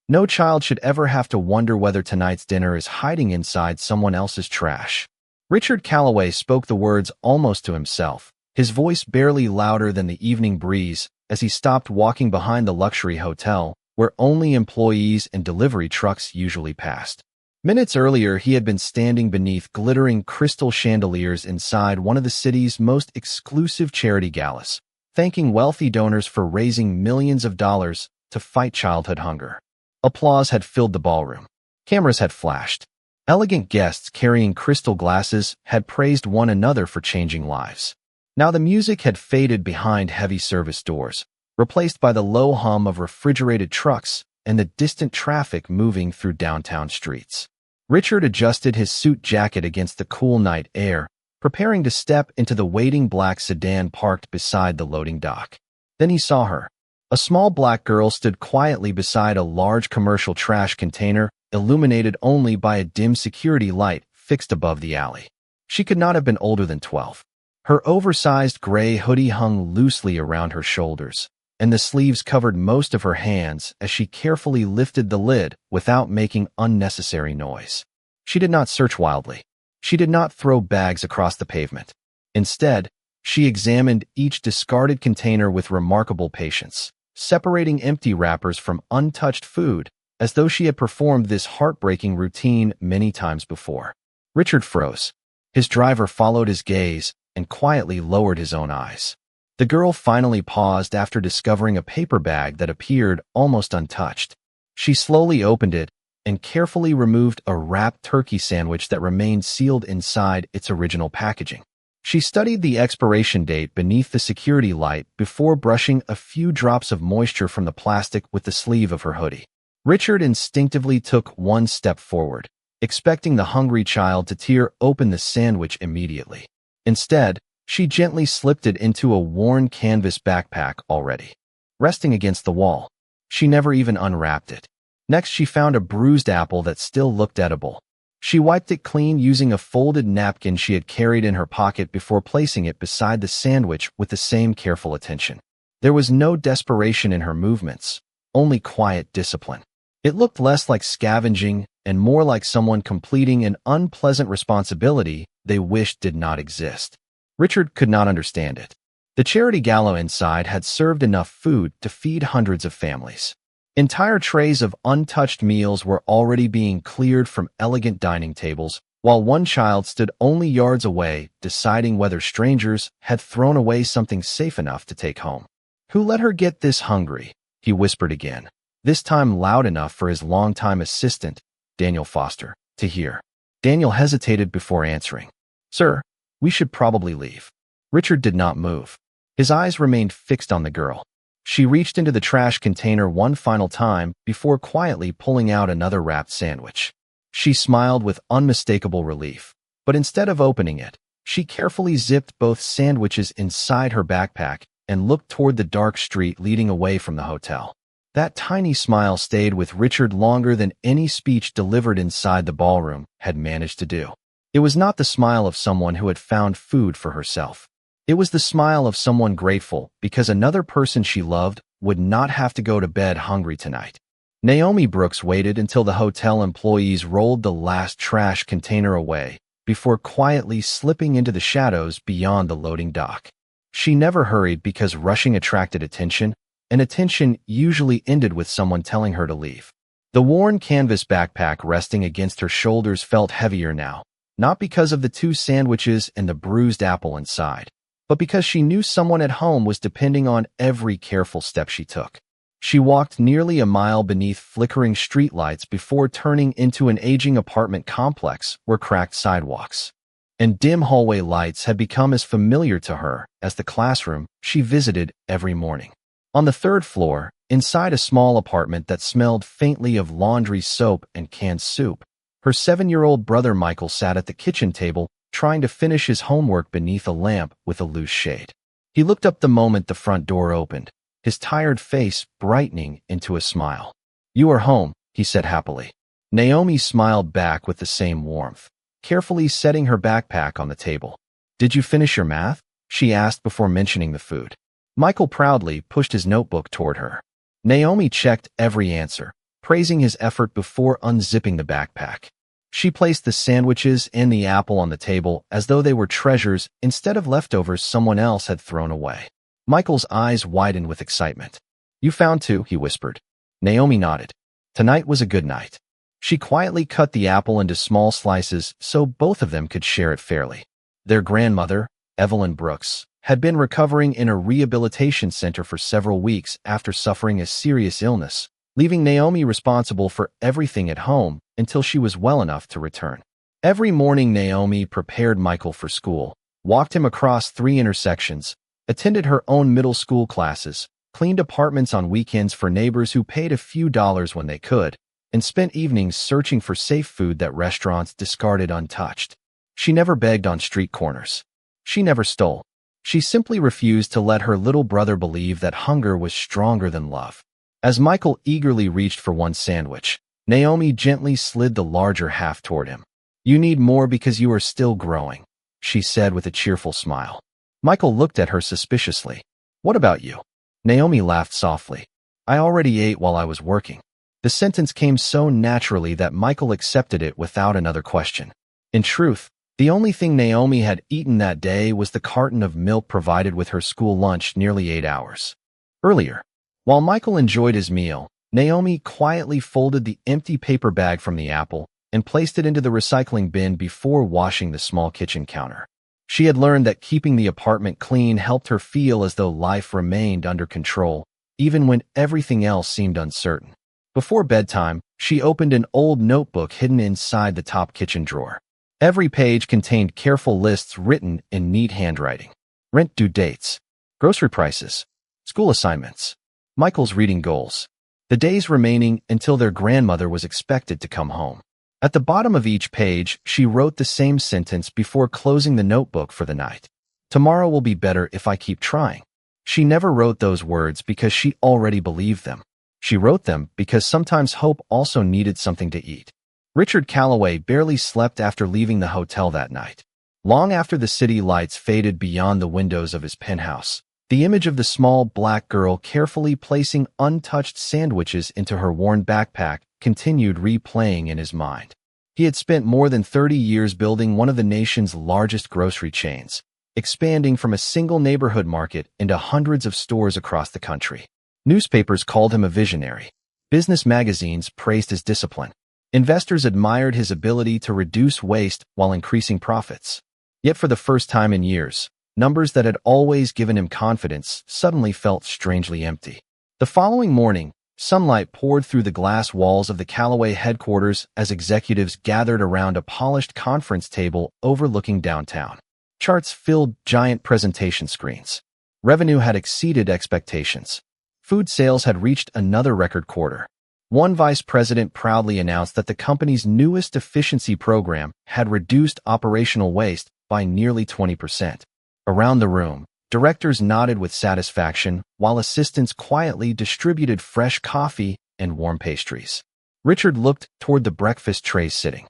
No child should ever have to wonder whether tonight's dinner is hiding inside someone else's trash. Richard Calloway spoke the words almost to himself, his voice barely louder than the evening breeze, as he stopped walking behind the luxury hotel, where only employees and delivery trucks usually passed. Minutes earlier, he had been standing beneath glittering crystal chandeliers inside one of the city's most exclusive charity galas, thanking wealthy donors for raising millions of dollars to fight childhood hunger. Applause had filled the ballroom. Cameras had flashed. Elegant guests carrying crystal glasses had praised one another for changing lives. Now the music had faded behind heavy service doors, replaced by the low hum of refrigerated trucks and the distant traffic moving through downtown streets. Richard adjusted his suit jacket against the cool night air, preparing to step into the waiting black sedan parked beside the loading dock. Then he saw her. A small black girl stood quietly beside a large commercial trash container, illuminated only by a dim security light fixed above the alley. She could not have been older than 12. Her oversized gray hoodie hung loosely around her shoulders, and the sleeves covered most of her hands as she carefully lifted the lid without making unnecessary noise. She did not search wildly. She did not throw bags across the pavement. Instead, she examined each discarded container with remarkable patience, separating empty wrappers from untouched food, as though she had performed this heartbreaking routine many times before. Richard froze. His driver followed his gaze and quietly lowered his own eyes. The girl finally paused after discovering a paper bag that appeared almost untouched. She slowly opened it and carefully removed a wrapped turkey sandwich that remained sealed inside its original packaging. She studied the expiration date beneath the security light before brushing a few drops of moisture from the plastic with the sleeve of her hoodie. Richard instinctively took one step forward, expecting the hungry child to tear open the sandwich immediately. Instead, she gently slipped it into a worn canvas backpack already resting against the wall. She never even unwrapped it. Next, she found a bruised apple that still looked edible. She wiped it clean using a folded napkin she had carried in her pocket before placing it beside the sandwich with the same careful attention. There was no desperation in her movements, only quiet discipline. It looked less like scavenging and more like someone completing an unpleasant responsibility they wished did not exist. Richard could not understand it. The charity gala inside had served enough food to feed hundreds of families. Entire trays of untouched meals were already being cleared from elegant dining tables, while one child stood only yards away, deciding whether strangers had thrown away something safe enough to take home. "Who let her get this hungry?" he whispered again, this time loud enough for his longtime assistant, Daniel Foster, to hear. Daniel hesitated before answering. "Sir, we should probably leave." Richard did not move. His eyes remained fixed on the girl. She reached into the trash container one final time before quietly pulling out another wrapped sandwich. She smiled with unmistakable relief, but instead of opening it, she carefully zipped both sandwiches inside her backpack and looked toward the dark street leading away from the hotel. That tiny smile stayed with Richard longer than any speech delivered inside the ballroom had managed to do. It was not the smile of someone who had found food for herself. It was the smile of someone grateful because another person she loved would not have to go to bed hungry tonight. Naomi Brooks waited until the hotel employees rolled the last trash container away before quietly slipping into the shadows beyond the loading dock. She never hurried because rushing attracted attention, and attention usually ended with someone telling her to leave. The worn canvas backpack resting against her shoulders felt heavier now, not because of the 2 sandwiches and the bruised apple inside, but because she knew someone at home was depending on every careful step she took. She walked nearly a mile beneath flickering streetlights before turning into an aging apartment complex where cracked sidewalks and dim hallway lights had become as familiar to her as the classroom she visited every morning. On the 3rd floor, inside a small apartment that smelled faintly of laundry soap and canned soup, her 7-year-old brother Michael sat at the kitchen table trying to finish his homework beneath a lamp with a loose shade. He looked up the moment the front door opened, his tired face brightening into a smile. "You are home," he said happily. Naomi smiled back with the same warmth, carefully setting her backpack on the table. "Did you finish your math?" she asked before mentioning the food. Michael proudly pushed his notebook toward her. Naomi checked every answer, praising his effort before unzipping the backpack. She placed the sandwiches and the apple on the table as though they were treasures instead of leftovers someone else had thrown away. Michael's eyes widened with excitement. "You found two," he whispered. Naomi nodded. Tonight was a good night. She quietly cut the apple into small slices so both of them could share it fairly. Their grandmother, Evelyn Brooks, had been recovering in a rehabilitation center for several weeks after suffering a serious illness, leaving Naomi responsible for everything at home until she was well enough to return. Every morning Naomi prepared Michael for school, walked him across 3 intersections, attended her own middle school classes, cleaned apartments on weekends for neighbors who paid a few dollars when they could, and spent evenings searching for safe food that restaurants discarded untouched. She never begged on street corners. She never stole. She simply refused to let her little brother believe that hunger was stronger than love. As Michael eagerly reached for one sandwich, Naomi gently slid the larger half toward him. "You need more because you are still growing," she said with a cheerful smile. Michael looked at her suspiciously. "What about you?" Naomi laughed softly. "I already ate while I was working." The sentence came so naturally that Michael accepted it without another question. In truth, the only thing Naomi had eaten that day was the carton of milk provided with her school lunch nearly 8 hours earlier. While Michael enjoyed his meal, Naomi quietly folded the empty paper bag from the apple and placed it into the recycling bin before washing the small kitchen counter. She had learned that keeping the apartment clean helped her feel as though life remained under control, even when everything else seemed uncertain. Before bedtime, she opened an old notebook hidden inside the top kitchen drawer. Every page contained careful lists written in neat handwriting. Rent due dates, grocery prices, school assignments, Michael's reading goals, the days remaining until their grandmother was expected to come home. At the bottom of each page, she wrote the same sentence before closing the notebook for the night. "Tomorrow will be better if I keep trying." She never wrote those words because she already believed them. She wrote them because sometimes hope also needed something to eat. Richard Calloway barely slept after leaving the hotel that night. Long after the city lights faded beyond the windows of his penthouse, the image of the small black girl carefully placing untouched sandwiches into her worn backpack continued replaying in his mind. He had spent more than 30 years building one of the nation's largest grocery chains, expanding from a single neighborhood market into hundreds of stores across the country. Newspapers called him a visionary. Business magazines praised his discipline. Investors admired his ability to reduce waste while increasing profits. Yet for the first time in years, numbers that had always given him confidence suddenly felt strangely empty. The following morning, sunlight poured through the glass walls of the Callaway headquarters as executives gathered around a polished conference table overlooking downtown. Charts filled giant presentation screens. Revenue had exceeded expectations. Food sales had reached another record quarter. One vice president proudly announced that the company's newest efficiency program had reduced operational waste by nearly 20%. Around the room, directors nodded with satisfaction, while assistants quietly distributed fresh coffee and warm pastries. Richard looked toward the breakfast trays sitting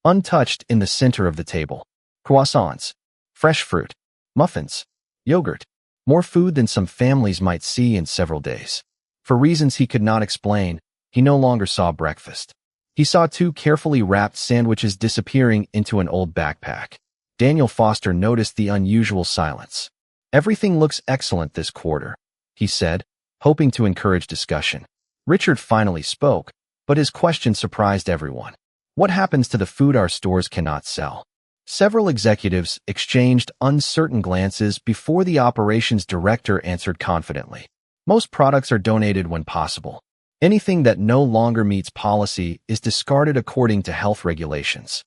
untouched in the center of the table. Croissants, fresh fruit, muffins, yogurt, more food than some families might see in several days. For reasons he could not explain, he no longer saw breakfast. He saw 2 carefully wrapped sandwiches disappearing into an old backpack. Daniel Foster noticed the unusual silence. "Everything looks excellent this quarter," he said, hoping to encourage discussion. Richard finally spoke, but his question surprised everyone. "What happens to the food our stores cannot sell?" Several executives exchanged uncertain glances before the operations director answered confidently. "Most products are donated when possible. Anything that no longer meets policy is discarded according to health regulations."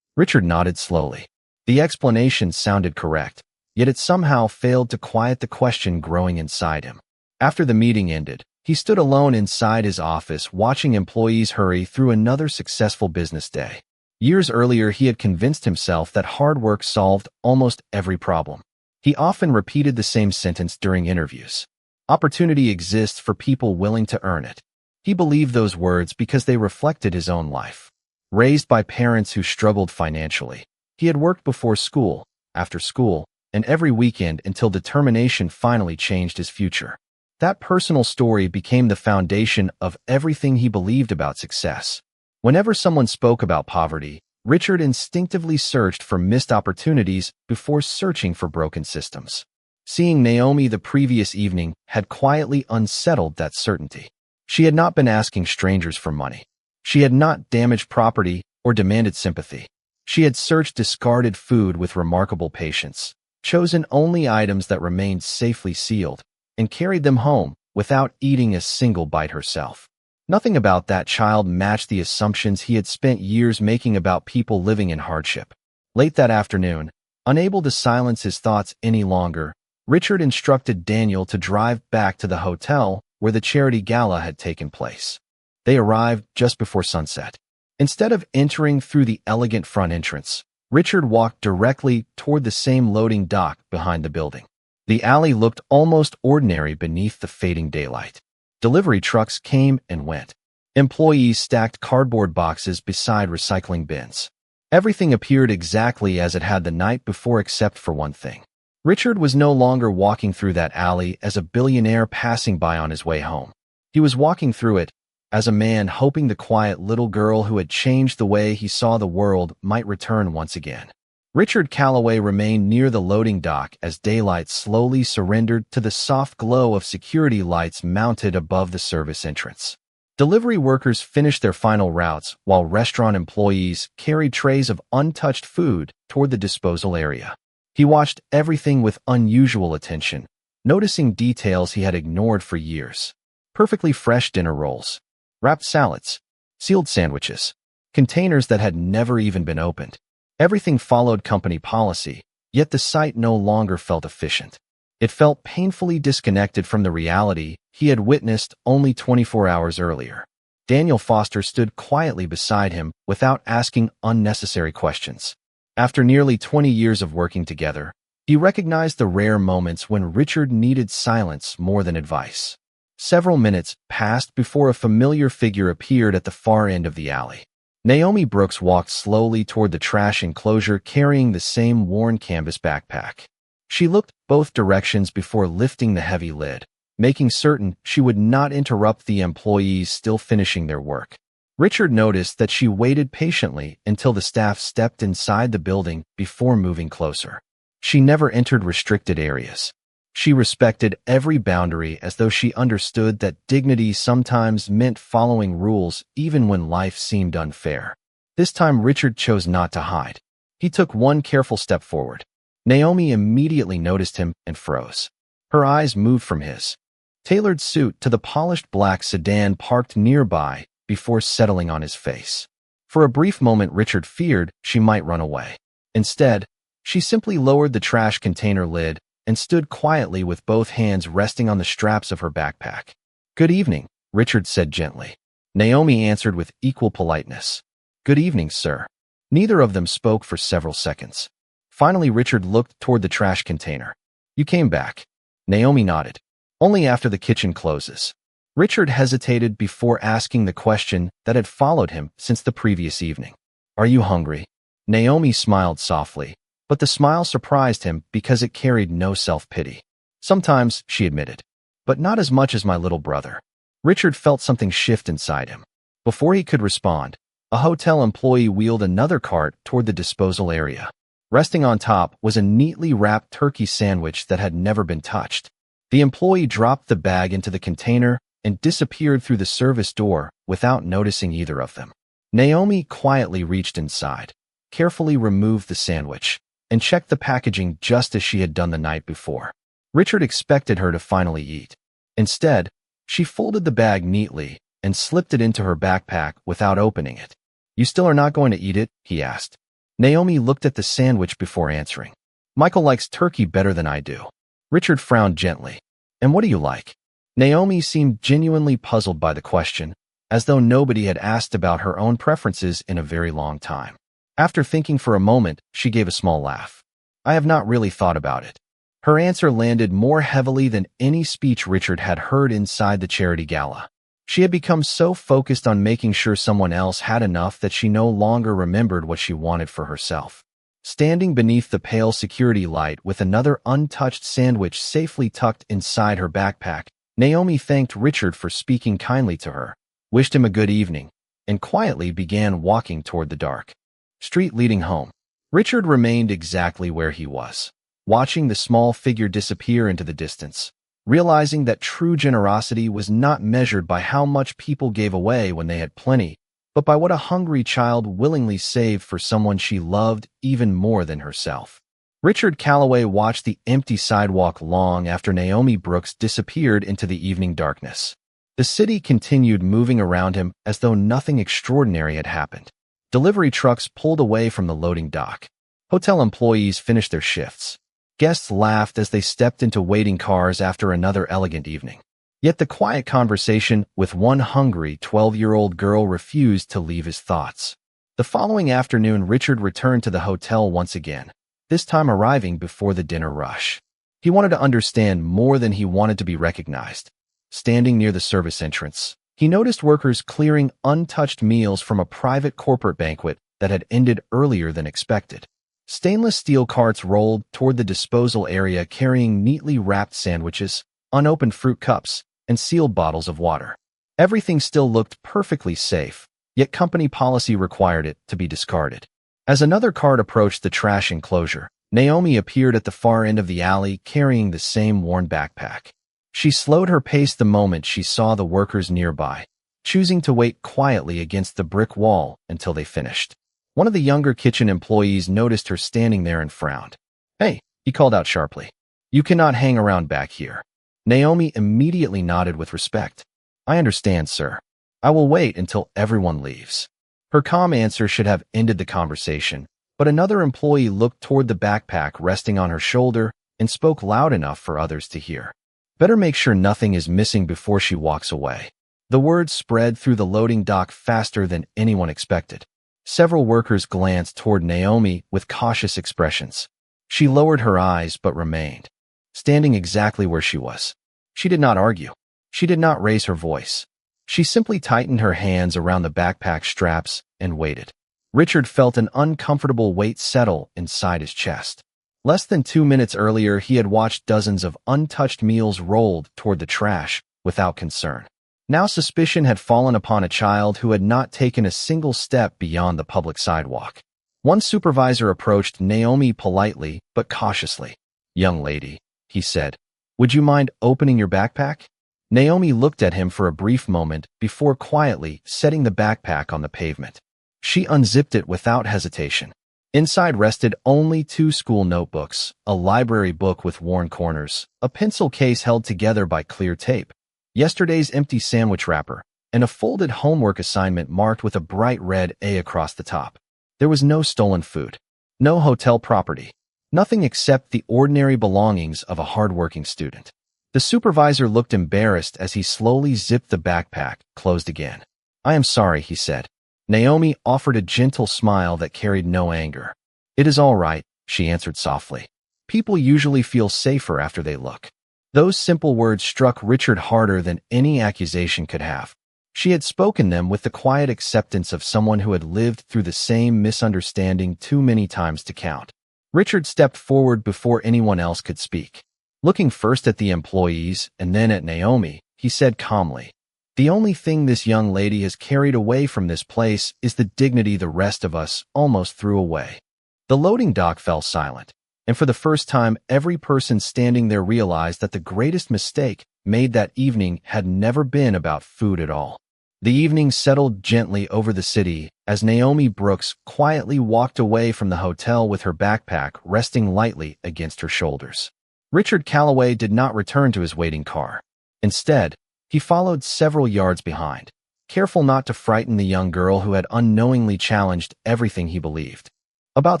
Richard nodded slowly. The explanation sounded correct, yet it somehow failed to quiet the question growing inside him. After the meeting ended, he stood alone inside his office watching employees hurry through another successful business day. Years earlier, he had convinced himself that hard work solved almost every problem. He often repeated the same sentence during interviews. "Opportunity exists for people willing to earn it." He believed those words because they reflected his own life. Raised by parents who struggled financially, he had worked before school, after school, and every weekend until determination finally changed his future. That personal story became the foundation of everything he believed about success. Whenever someone spoke about poverty, Richard instinctively searched for missed opportunities before searching for broken systems. Seeing Naomi the previous evening had quietly unsettled that certainty. She had not been asking strangers for money. She had not damaged property or demanded sympathy. She had searched discarded food with remarkable patience, chosen only items that remained safely sealed, and carried them home without eating a single bite herself. Nothing about that child matched the assumptions he had spent years making about people living in hardship. Late that afternoon, unable to silence his thoughts any longer, Richard instructed Daniel to drive back to the hotel where the charity gala had taken place. They arrived just before sunset. Instead of entering through the elegant front entrance, Richard walked directly toward the same loading dock behind the building. The alley looked almost ordinary beneath the fading daylight. Delivery trucks came and went. Employees stacked cardboard boxes beside recycling bins. Everything appeared exactly as it had the night before except for one thing. Richard was no longer walking through that alley as a billionaire passing by on his way home. He was walking through it as a man hoping the quiet little girl who had changed the way he saw the world might return once again. Richard Calloway remained near the loading dock as daylight slowly surrendered to the soft glow of security lights mounted above the service entrance. Delivery workers finished their final routes while restaurant employees carried trays of untouched food toward the disposal area. He watched everything with unusual attention, noticing details he had ignored for years. Perfectly fresh dinner rolls, wrapped salads, sealed sandwiches, containers that had never even been opened. Everything followed company policy, yet the sight no longer felt efficient. It felt painfully disconnected from the reality he had witnessed only 24 hours earlier. Daniel Foster stood quietly beside him without asking unnecessary questions. After nearly 20 years of working together, he recognized the rare moments when Richard needed silence more than advice. Several minutes passed before a familiar figure appeared at the far end of the alley. Naomi Brooks walked slowly toward the trash enclosure carrying the same worn canvas backpack. She looked both directions before lifting the heavy lid, making certain she would not interrupt the employees still finishing their work. Richard noticed that she waited patiently until the staff stepped inside the building before moving closer. She never entered restricted areas. She respected every boundary as though she understood that dignity sometimes meant following rules even when life seemed unfair. This time Richard chose not to hide. He took one careful step forward. Naomi immediately noticed him and froze. Her eyes moved from his tailored suit to the polished black sedan parked nearby before settling on his face. For a brief moment Richard feared she might run away. Instead, she simply lowered the trash container lid and stood quietly with both hands resting on the straps of her backpack. "Good evening," Richard said gently. Naomi answered with equal politeness. "Good evening, sir." Neither of them spoke for several seconds. Finally, Richard looked toward the trash container. "You came back." Naomi nodded. "Only after the kitchen closes." Richard hesitated before asking the question that had followed him since the previous evening. "Are you hungry?" Naomi smiled softly, but the smile surprised him because it carried no self-pity. "Sometimes," she admitted, "but not as much as my little brother." Richard felt something shift inside him. Before he could respond, a hotel employee wheeled another cart toward the disposal area. Resting on top was a neatly wrapped turkey sandwich that had never been touched. The employee dropped the bag into the container and disappeared through the service door without noticing either of them. Naomi quietly reached inside, carefully removed the sandwich, and checked the packaging just as she had done the night before. Richard expected her to finally eat. Instead, she folded the bag neatly and slipped it into her backpack without opening it. "You still are not going to eat it?" he asked. Naomi looked at the sandwich before answering. "Michael likes turkey better than I do." Richard frowned gently. "And what do you like?" Naomi seemed genuinely puzzled by the question, as though nobody had asked about her own preferences in a very long time. After thinking for a moment, she gave a small laugh. "I have not really thought about it." Her answer landed more heavily than any speech Richard had heard inside the charity gala. She had become so focused on making sure someone else had enough that she no longer remembered what she wanted for herself. Standing beneath the pale security light with another untouched sandwich safely tucked inside her backpack, Naomi thanked Richard for speaking kindly to her, wished him a good evening, and quietly began walking toward the dark street leading home. Richard remained exactly where he was, watching the small figure disappear into the distance, realizing that true generosity was not measured by how much people gave away when they had plenty, but by what a hungry child willingly saved for someone she loved even more than herself. Richard Calloway watched the empty sidewalk long after Naomi Brooks disappeared into the evening darkness. The city continued moving around him as though nothing extraordinary had happened. Delivery trucks pulled away from the loading dock. Hotel employees finished their shifts. Guests laughed as they stepped into waiting cars after another elegant evening. Yet the quiet conversation with one hungry 12-year-old girl refused to leave his thoughts. The following afternoon, Richard returned to the hotel once again, this time arriving before the dinner rush. He wanted to understand more than he wanted to be recognized. Standing near the service entrance, he noticed workers clearing untouched meals from a private corporate banquet that had ended earlier than expected. Stainless steel carts rolled toward the disposal area carrying neatly wrapped sandwiches, unopened fruit cups, and sealed bottles of water. Everything still looked perfectly safe, yet company policy required it to be discarded. As another cart approached the trash enclosure, Naomi appeared at the far end of the alley carrying the same worn backpack. She slowed her pace the moment she saw the workers nearby, choosing to wait quietly against the brick wall until they finished. One of the younger kitchen employees noticed her standing there and frowned. "Hey," he called out sharply. "You cannot hang around back here." Naomi immediately nodded with respect. "I understand, sir. I will wait until everyone leaves." Her calm answer should have ended the conversation, but another employee looked toward the backpack resting on her shoulder and spoke loud enough for others to hear. "Better make sure nothing is missing before she walks away." The word spread through the loading dock faster than anyone expected. Several workers glanced toward Naomi with cautious expressions. She lowered her eyes but remained, standing exactly where she was. She did not argue. She did not raise her voice. She simply tightened her hands around the backpack straps and waited. Richard felt an uncomfortable weight settle inside his chest. Less than 2 minutes earlier, he had watched dozens of untouched meals rolled toward the trash without concern. Now suspicion had fallen upon a child who had not taken a single step beyond the public sidewalk. One supervisor approached Naomi politely but cautiously. "Young lady," he said, "would you mind opening your backpack?" Naomi looked at him for a brief moment before quietly setting the backpack on the pavement. She unzipped it without hesitation. Inside rested only 2 school notebooks, a library book with worn corners, a pencil case held together by clear tape, yesterday's empty sandwich wrapper, and a folded homework assignment marked with a bright red A across the top. There was no stolen food, no hotel property, nothing except the ordinary belongings of a hardworking student. The supervisor looked embarrassed as he slowly zipped the backpack closed again. "I am sorry," he said. Naomi offered a gentle smile that carried no anger. "It is all right," she answered softly. "People usually feel safer after they look." Those simple words struck Richard harder than any accusation could have. She had spoken them with the quiet acceptance of someone who had lived through the same misunderstanding too many times to count. Richard stepped forward before anyone else could speak. Looking first at the employees and then at Naomi, he said calmly, "The only thing this young lady has carried away from this place is the dignity the rest of us almost threw away." The loading dock fell silent, and for the first time, every person standing there realized that the greatest mistake made that evening had never been about food at all. The evening settled gently over the city as Naomi Brooks quietly walked away from the hotel with her backpack resting lightly against her shoulders. Richard Calloway did not return to his waiting car. Instead, he followed several yards behind, careful not to frighten the young girl who had unknowingly challenged everything he believed about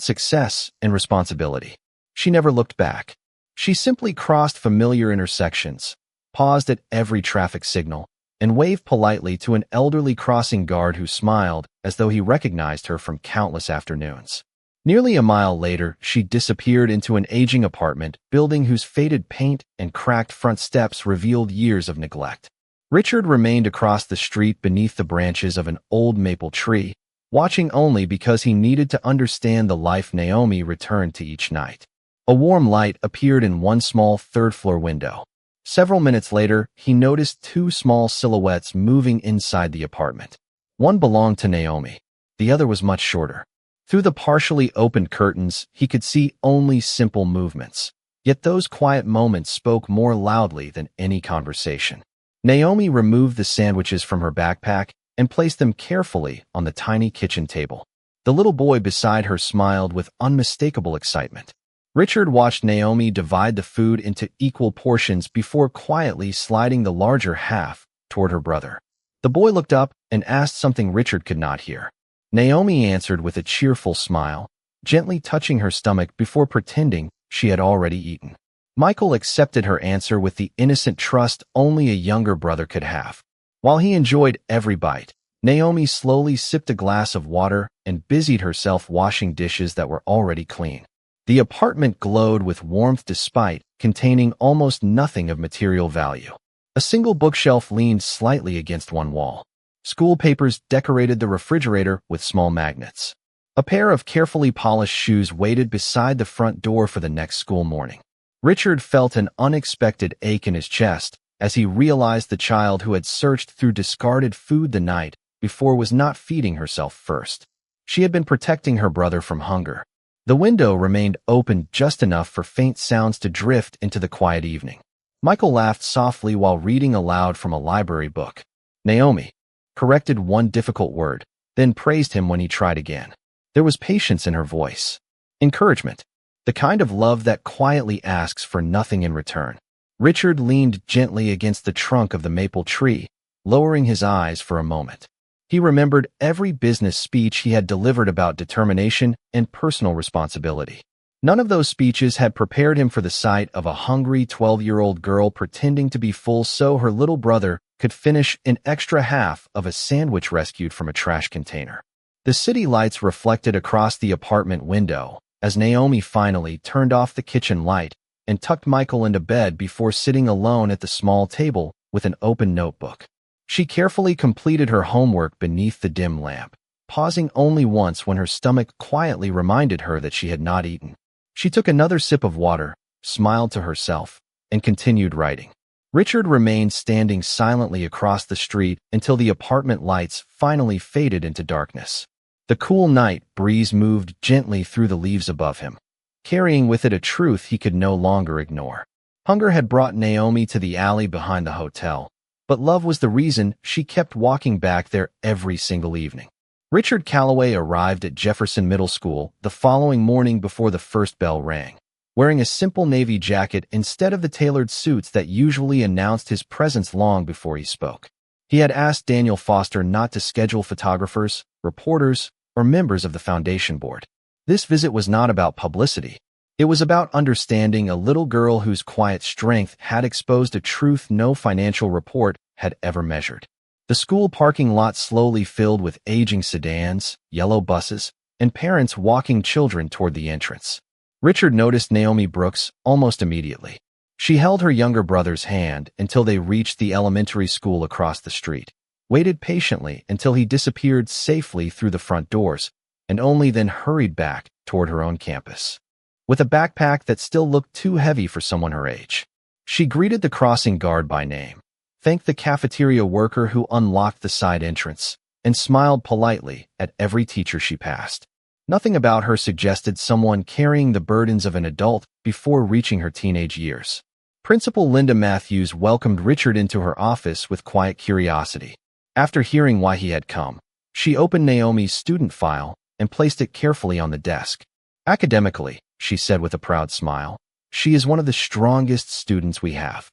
success and responsibility. She never looked back. She simply crossed familiar intersections, paused at every traffic signal, and waved politely to an elderly crossing guard who smiled as though he recognized her from countless afternoons. Nearly a mile later, she disappeared into an aging apartment building whose faded paint and cracked front steps revealed years of neglect. Richard remained across the street beneath the branches of an old maple tree, watching only because he needed to understand the life Naomi returned to each night. A warm light appeared in one small third-floor window. Several minutes later, he noticed two small silhouettes moving inside the apartment. One belonged to Naomi. The other was much shorter. Through the partially opened curtains, he could see only simple movements. Yet those quiet moments spoke more loudly than any conversation. Naomi removed the sandwiches from her backpack and placed them carefully on the tiny kitchen table. The little boy beside her smiled with unmistakable excitement. Richard watched Naomi divide the food into equal portions before quietly sliding the larger half toward her brother. The boy looked up and asked something Richard could not hear. Naomi answered with a cheerful smile, gently touching her stomach before pretending she had already eaten. Michael accepted her answer with the innocent trust only a younger brother could have. While he enjoyed every bite, Naomi slowly sipped a glass of water and busied herself washing dishes that were already clean. The apartment glowed with warmth despite containing almost nothing of material value. A single bookshelf leaned slightly against one wall. School papers decorated the refrigerator with small magnets. A pair of carefully polished shoes waited beside the front door for the next school morning. Richard felt an unexpected ache in his chest as he realized the child who had searched through discarded food the night before was not feeding herself first. She had been protecting her brother from hunger. The window remained open just enough for faint sounds to drift into the quiet evening. Michael laughed softly while reading aloud from a library book. Naomi corrected one difficult word, then praised him when he tried again. There was patience in her voice. Encouragement. The kind of love that quietly asks for nothing in return. Richard leaned gently against the trunk of the maple tree, lowering his eyes for a moment. He remembered every business speech he had delivered about determination and personal responsibility. None of those speeches had prepared him for the sight of a hungry 12-year-old girl pretending to be full so her little brother could finish an extra half of a sandwich rescued from a trash container. The city lights reflected across the apartment window as Naomi finally turned off the kitchen light and tucked Michael into bed before sitting alone at the small table with an open notebook. She carefully completed her homework beneath the dim lamp, pausing only once when her stomach quietly reminded her that she had not eaten. She took another sip of water, smiled to herself, and continued writing. Richard remained standing silently across the street until the apartment lights finally faded into darkness. The cool night breeze moved gently through the leaves above him, carrying with it a truth he could no longer ignore. Hunger had brought Naomi to the alley behind the hotel, but love was the reason she kept walking back there every single evening. Richard Calloway arrived at Jefferson Middle School the following morning before the first bell rang, wearing a simple navy jacket instead of the tailored suits that usually announced his presence long before he spoke. He had asked Daniel Foster not to schedule photographers, reporters, or members of the foundation board. This visit was not about publicity. It was about understanding a little girl whose quiet strength had exposed a truth no financial report had ever measured. The school parking lot slowly filled with aging sedans, yellow buses, and parents walking children toward the entrance. Richard noticed Naomi Brooks almost immediately. She held her younger brother's hand until they reached the elementary school across the street, waited patiently until he disappeared safely through the front doors, and only then hurried back toward her own campus. With a backpack that still looked too heavy for someone her age, she greeted the crossing guard by name, thanked the cafeteria worker who unlocked the side entrance, and smiled politely at every teacher she passed. Nothing about her suggested someone carrying the burdens of an adult before reaching her teenage years. Principal Linda Matthews welcomed Richard into her office with quiet curiosity. After hearing why he had come, she opened Naomi's student file and placed it carefully on the desk. Academically, she said with a proud smile, she is one of the strongest students we have.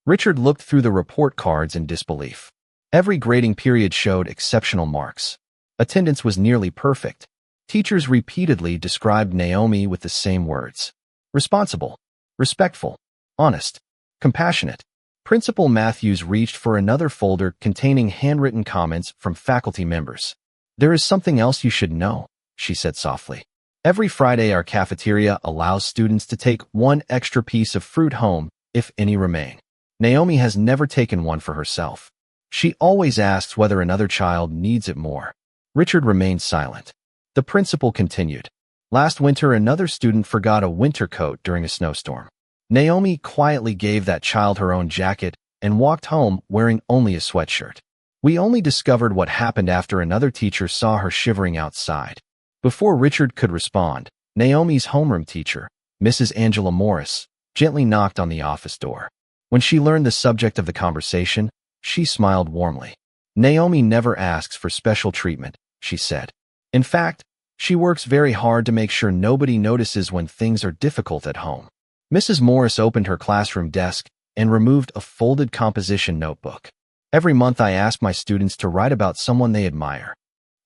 Richard looked through the report cards in disbelief. Every grading period showed exceptional marks. Attendance was nearly perfect. Teachers repeatedly described Naomi with the same words: responsible, respectful, honest, compassionate. Principal Matthews reached for another folder containing handwritten comments from faculty members. There is something else you should know, she said softly. Every Friday, our cafeteria allows students to take one extra piece of fruit home, if any remain. Naomi has never taken one for herself. She always asks whether another child needs it more. Richard remained silent. The principal continued. Last winter, another student forgot a winter coat during a snowstorm. Naomi quietly gave that child her own jacket and walked home wearing only a sweatshirt. We only discovered what happened after another teacher saw her shivering outside. Before Richard could respond, Naomi's homeroom teacher, Mrs. Angela Morris, gently knocked on the office door. When she learned the subject of the conversation, she smiled warmly. Naomi never asks for special treatment, she said. In fact, she works very hard to make sure nobody notices when things are difficult at home. Mrs. Morris opened her classroom desk and removed a folded composition notebook. Every month I ask my students to write about someone they admire.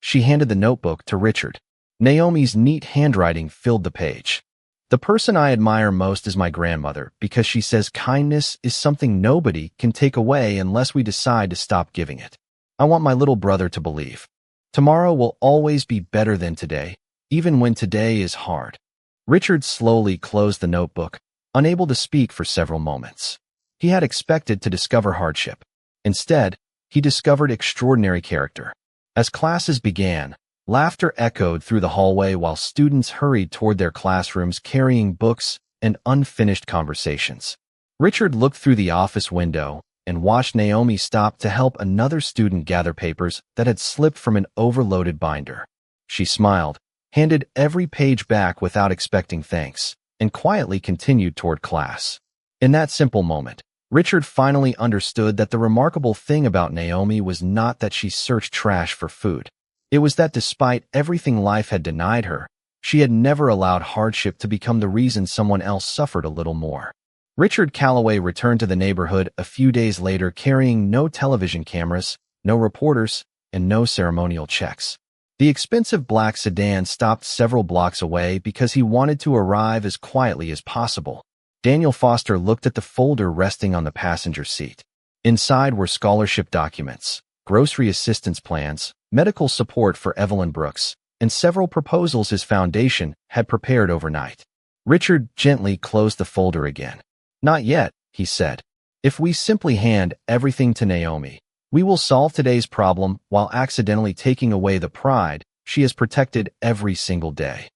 She handed the notebook to Richard. Naomi's neat handwriting filled the page. The person I admire most is my grandmother because she says kindness is something nobody can take away unless we decide to stop giving it. I want my little brother to believe. Tomorrow will always be better than today, even when today is hard. Richard slowly closed the notebook, unable to speak for several moments. He had expected to discover hardship. Instead, he discovered extraordinary character. As classes began, laughter echoed through the hallway while students hurried toward their classrooms carrying books and unfinished conversations. Richard looked through the office window and watched Naomi stop to help another student gather papers that had slipped from an overloaded binder. She smiled, handed every page back without expecting thanks, and quietly continued toward class. In that simple moment, Richard finally understood that the remarkable thing about Naomi was not that she searched trash for food. It was that despite everything life had denied her, she had never allowed hardship to become the reason someone else suffered a little more. Richard Calloway returned to the neighborhood a few days later carrying no television cameras, no reporters, and no ceremonial checks. The expensive black sedan stopped several blocks away because he wanted to arrive as quietly as possible. Daniel Foster looked at the folder resting on the passenger seat. Inside were scholarship documents, grocery assistance plans, medical support for Evelyn Brooks, and several proposals his foundation had prepared overnight. Richard gently closed the folder again. "Not yet," he said. "If we simply hand everything to Naomi, we will solve today's problem while accidentally taking away the pride she has protected every single day."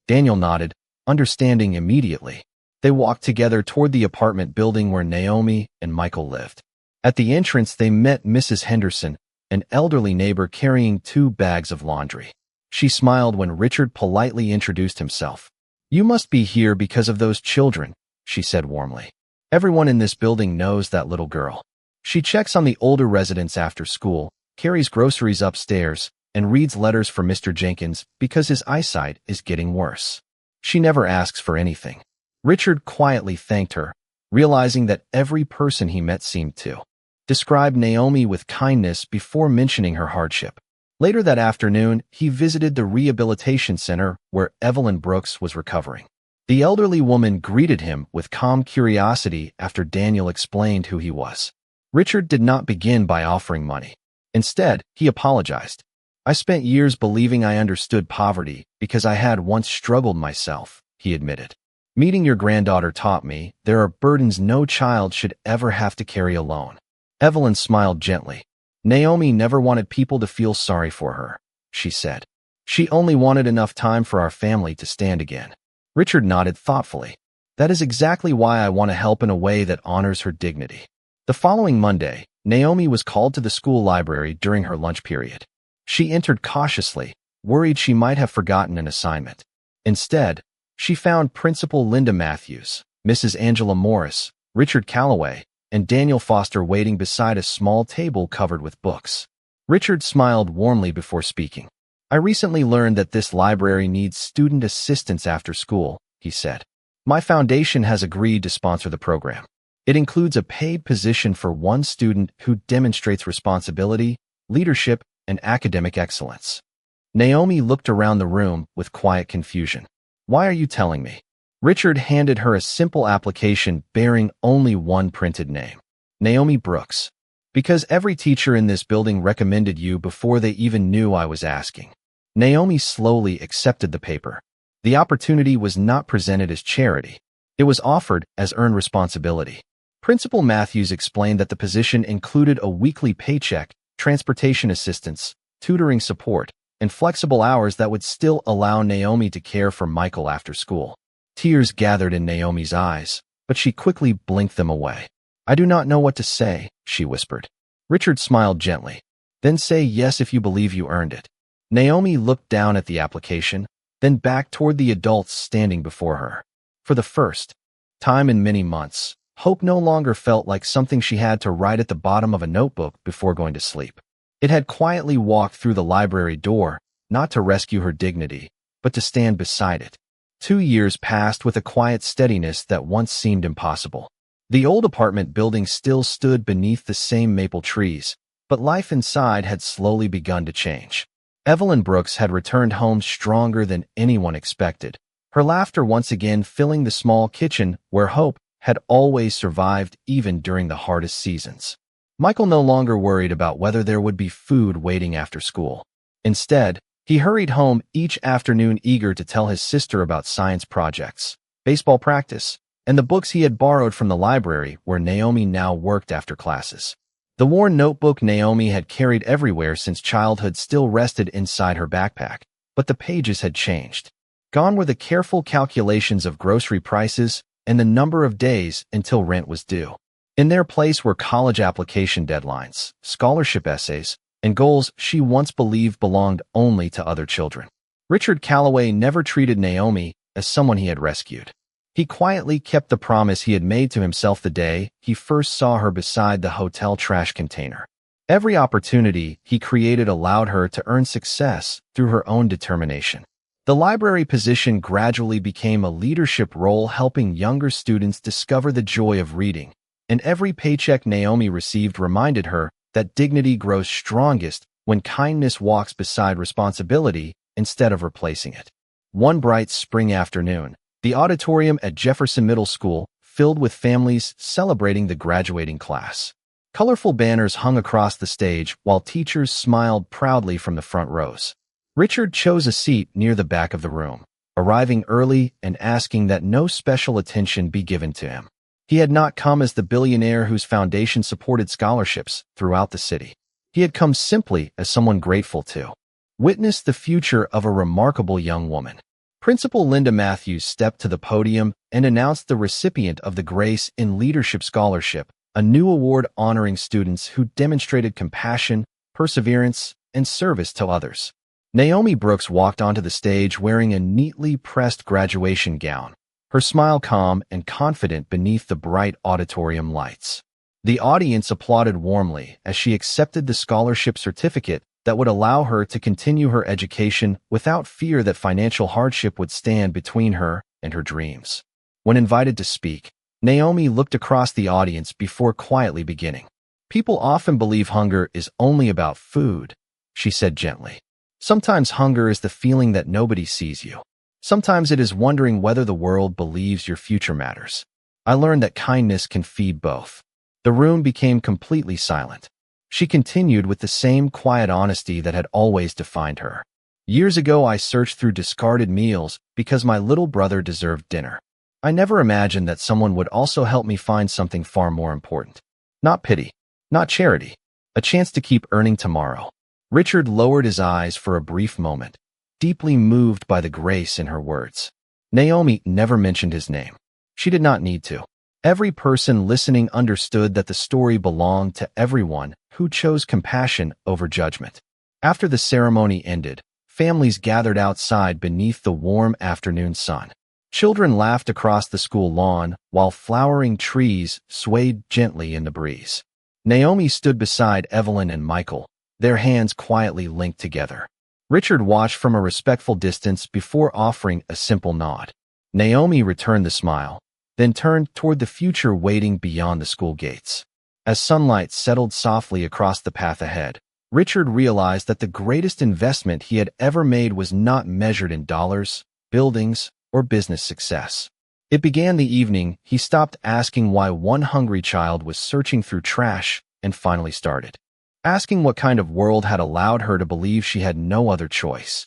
Daniel nodded, understanding immediately. They walked together toward the apartment building where Naomi and Michael lived. At the entrance, they met Mrs. Henderson, an elderly neighbor carrying 2 bags of laundry. She smiled when Richard politely introduced himself. "You must be here because of those children," she said warmly. "Everyone in this building knows that little girl. She checks on the older residents after school, carries groceries upstairs, and reads letters for Mr. Jenkins because his eyesight is getting worse. She never asks for anything." Richard quietly thanked her, realizing that every person he met seemed to describe Naomi with kindness before mentioning her hardship. Later that afternoon, he visited the rehabilitation center where Evelyn Brooks was recovering. The elderly woman greeted him with calm curiosity after Daniel explained who he was. Richard did not begin by offering money. Instead, he apologized. "I spent years believing I understood poverty because I had once struggled myself," he admitted. "Meeting your granddaughter taught me there are burdens no child should ever have to carry alone." Evelyn smiled gently. "Naomi never wanted people to feel sorry for her," she said. "She only wanted enough time for our family to stand again." Richard nodded thoughtfully. "That is exactly why I want to help in a way that honors her dignity." The following Monday, Naomi was called to the school library during her lunch period. She entered cautiously, worried she might have forgotten an assignment. Instead, she found Principal Linda Matthews, Mrs. Angela Morris, Richard Calloway, and Daniel Foster waiting beside a small table covered with books. Richard smiled warmly before speaking. "I recently learned that this library needs student assistance after school," he said. "My foundation has agreed to sponsor the program. It includes a paid position for one student who demonstrates responsibility, leadership, and academic excellence." Naomi looked around the room with quiet confusion. "Why are you telling me?" Richard handed her a simple application bearing only one printed name. "Naomi Brooks. Because every teacher in this building recommended you before they even knew I was asking." Naomi slowly accepted the paper. The opportunity was not presented as charity. It was offered as earned responsibility. Principal Matthews explained that the position included a weekly paycheck, transportation assistance, tutoring support, and flexible hours that would still allow Naomi to care for Michael after school. Tears gathered in Naomi's eyes, but she quickly blinked them away. "I do not know what to say," she whispered. Richard smiled gently. "Then say yes if you believe you earned it." Naomi looked down at the application, then back toward the adults standing before her. For the first time in many months, hope no longer felt like something she had to write at the bottom of a notebook before going to sleep. It had quietly walked through the library door, not to rescue her dignity, but to stand beside it. 2 years passed with a quiet steadiness that once seemed impossible. The old apartment building still stood beneath the same maple trees, but life inside had slowly begun to change. Evelyn Brooks had returned home stronger than anyone expected, her laughter once again filling the small kitchen where hope had always survived even during the hardest seasons. Michael no longer worried about whether there would be food waiting after school. Instead, he hurried home each afternoon eager to tell his sister about science projects, baseball practice, and the books he had borrowed from the library where Naomi now worked after classes. The worn notebook Naomi had carried everywhere since childhood still rested inside her backpack, but the pages had changed. Gone were the careful calculations of grocery prices and the number of days until rent was due. In their place were college application deadlines, scholarship essays, and goals she once believed belonged only to other children. Richard Calloway never treated Naomi as someone he had rescued. He quietly kept the promise he had made to himself the day he first saw her beside the hotel trash container. Every opportunity he created allowed her to earn success through her own determination. The library position gradually became a leadership role, helping younger students discover the joy of reading, and every paycheck Naomi received reminded her that dignity grows strongest when kindness walks beside responsibility instead of replacing it. One bright spring afternoon, the auditorium at Jefferson Middle School filled with families celebrating the graduating class. Colorful banners hung across the stage while teachers smiled proudly from the front rows. Richard chose a seat near the back of the room, arriving early and asking that no special attention be given to him. He had not come as the billionaire whose foundation supported scholarships throughout the city. He had come simply as someone grateful to witness the future of a remarkable young woman. Principal Linda Matthews stepped to the podium and announced the recipient of the Grace in Leadership Scholarship, a new award honoring students who demonstrated compassion, perseverance, and service to others. Naomi Brooks walked onto the stage wearing a neatly pressed graduation gown, her smile calm and confident beneath the bright auditorium lights. The audience applauded warmly as she accepted the scholarship certificate that would allow her to continue her education without fear that financial hardship would stand between her and her dreams. When invited to speak, Naomi looked across the audience before quietly beginning. "People often believe hunger is only about food," she said gently. "Sometimes hunger is the feeling that nobody sees you. Sometimes it is wondering whether the world believes your future matters. I learned that kindness can feed both." The room became completely silent. She continued with the same quiet honesty that had always defined her. "Years ago, I searched through discarded meals because my little brother deserved dinner. I never imagined that someone would also help me find something far more important. Not pity, not charity, a chance to keep earning tomorrow." Richard lowered his eyes for a brief moment, deeply moved by the grace in her words. Naomi never mentioned his name. She did not need to. Every person listening understood that the story belonged to everyone who chose compassion over judgment. After the ceremony ended, families gathered outside beneath the warm afternoon sun. Children laughed across the school lawn while flowering trees swayed gently in the breeze. Naomi stood beside Evelyn and Michael, their hands quietly linked together. Richard watched from a respectful distance before offering a simple nod. Naomi returned the smile, then turned toward the future waiting beyond the school gates. As sunlight settled softly across the path ahead, Richard realized that the greatest investment he had ever made was not measured in dollars, buildings, or business success. It began the evening he stopped asking why one hungry child was searching through trash and finally started asking what kind of world had allowed her to believe she had no other choice.